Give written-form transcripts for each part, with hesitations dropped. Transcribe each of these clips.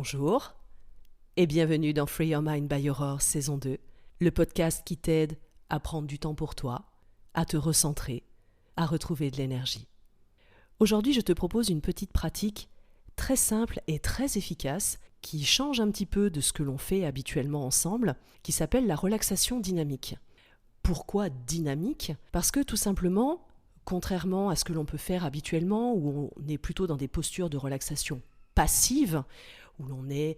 Bonjour et bienvenue dans Free Your Mind by Aurore saison 2, le podcast qui t'aide à prendre du temps pour toi, à te recentrer, à retrouver de l'énergie. Aujourd'hui, je te propose une petite pratique très simple et très efficace qui change un petit peu de ce que l'on fait habituellement ensemble, qui s'appelle la relaxation dynamique. Pourquoi dynamique ? Parce que tout simplement, contrairement à ce que l'on peut faire habituellement, où on est plutôt dans des postures de relaxation passive, où l'on est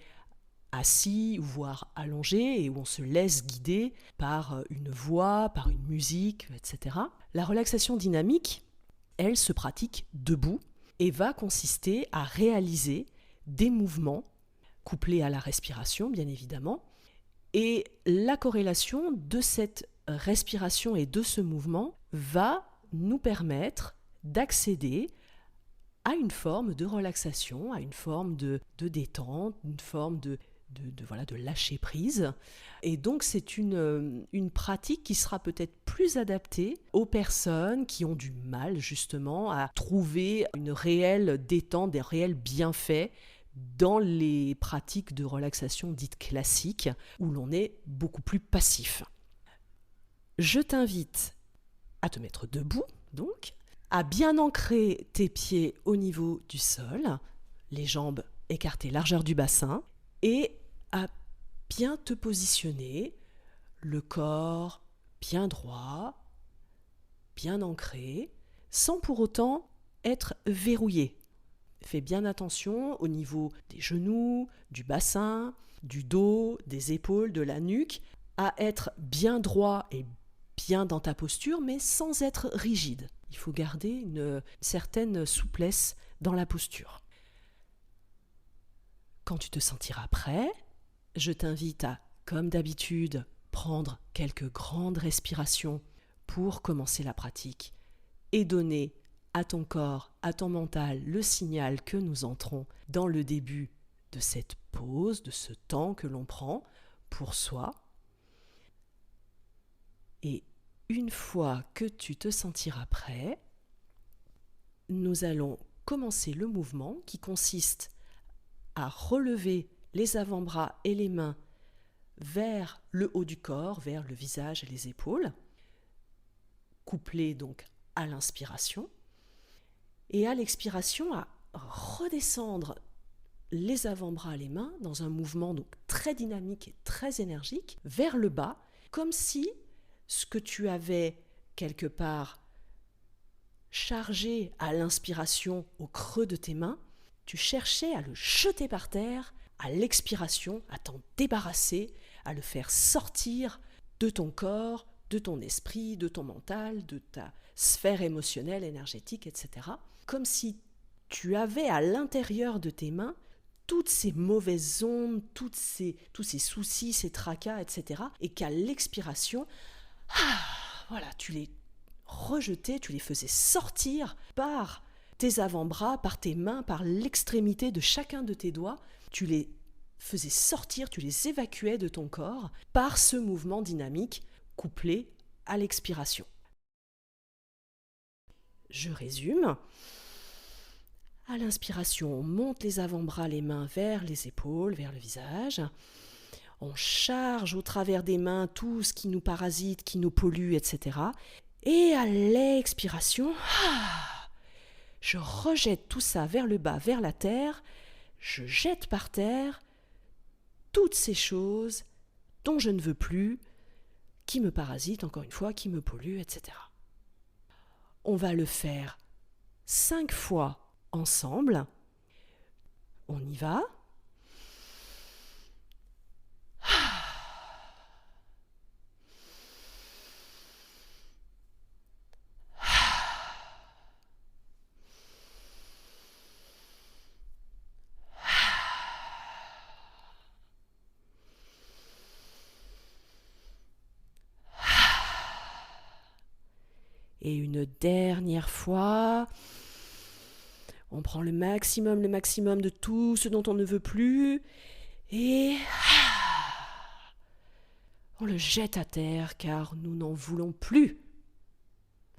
assis, voire allongé, et où on se laisse guider par une voix, par une musique, etc. La relaxation dynamique, elle se pratique debout et va consister à réaliser des mouvements couplés à la respiration, bien évidemment. Et la corrélation de cette respiration et de ce mouvement va nous permettre d'accéder à une forme de relaxation, à une forme de détente, une forme de lâcher prise. Et donc c'est une pratique qui sera peut-être plus adaptée aux personnes qui ont du mal justement à trouver une réelle détente, des réels bienfaits dans les pratiques de relaxation dites classiques, où l'on est beaucoup plus passif. Je t'invite à te mettre debout, donc, à bien ancrer tes pieds au niveau du sol, les jambes écartées largeur du bassin, et à bien te positionner, le corps bien droit, bien ancré, sans pour autant être verrouillé. Fais bien attention au niveau des genoux, du bassin, du dos, des épaules, de la nuque, à être bien droit et bien dans ta posture, mais sans être rigide. Il faut garder une certaine souplesse dans la posture. Quand tu te sentiras prêt, je t'invite à, comme d'habitude, prendre quelques grandes respirations pour commencer la pratique et donner à ton corps, à ton mental, le signal que nous entrons dans le début de cette pause, de ce temps que l'on prend pour soi. Et une fois que tu te sentiras prêt, nous allons commencer le mouvement qui consiste à relever les avant-bras et les mains vers le haut du corps, vers le visage et les épaules, couplé donc à l'inspiration, et à l'expiration à redescendre les avant-bras et les mains dans un mouvement donc très dynamique et très énergique vers le bas, comme si ce que tu avais quelque part chargé à l'inspiration au creux de tes mains, tu cherchais à le jeter par terre à l'expiration, à t'en débarrasser, à le faire sortir de ton corps, de ton esprit, de ton mental, de ta sphère émotionnelle, énergétique, etc. Comme si tu avais à l'intérieur de tes mains toutes ces mauvaises ondes, tous ces soucis, ces tracas, etc. Et qu'à l'expiration, tu les rejetais, tu les faisais sortir par tes avant-bras, par tes mains, par l'extrémité de chacun de tes doigts. Tu les faisais sortir, tu les évacuais de ton corps par ce mouvement dynamique couplé à l'expiration. Je résume. À l'inspiration, on monte les avant-bras, les mains vers les épaules, vers le visage. On charge au travers des mains tout ce qui nous parasite, qui nous pollue, etc. Et à l'expiration, je rejette tout ça vers le bas, vers la terre. Je jette par terre toutes ces choses dont je ne veux plus, qui me parasitent, encore une fois, qui me polluent, etc. On va le faire 5 fois ensemble. On y va. Et une dernière fois, on prend le maximum de tout ce dont on ne veut plus et on le jette à terre car nous n'en voulons plus.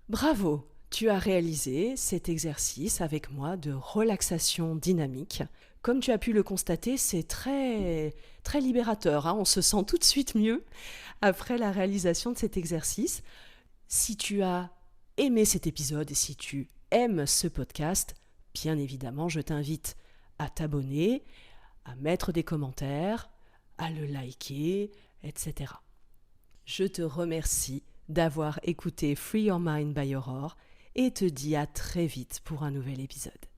Bravo, tu as réalisé cet exercice avec moi de relaxation dynamique Comme tu as pu le constater, c'est très, très libérateur, hein. On se sent tout de suite mieux après la réalisation de cet exercice. Si tu as aimé cet épisode et si tu aimes ce podcast, bien évidemment, je t'invite à t'abonner, à mettre des commentaires, à le liker, etc. Je te remercie d'avoir écouté Free Your Mind by Aurore et te dis à très vite pour un nouvel épisode.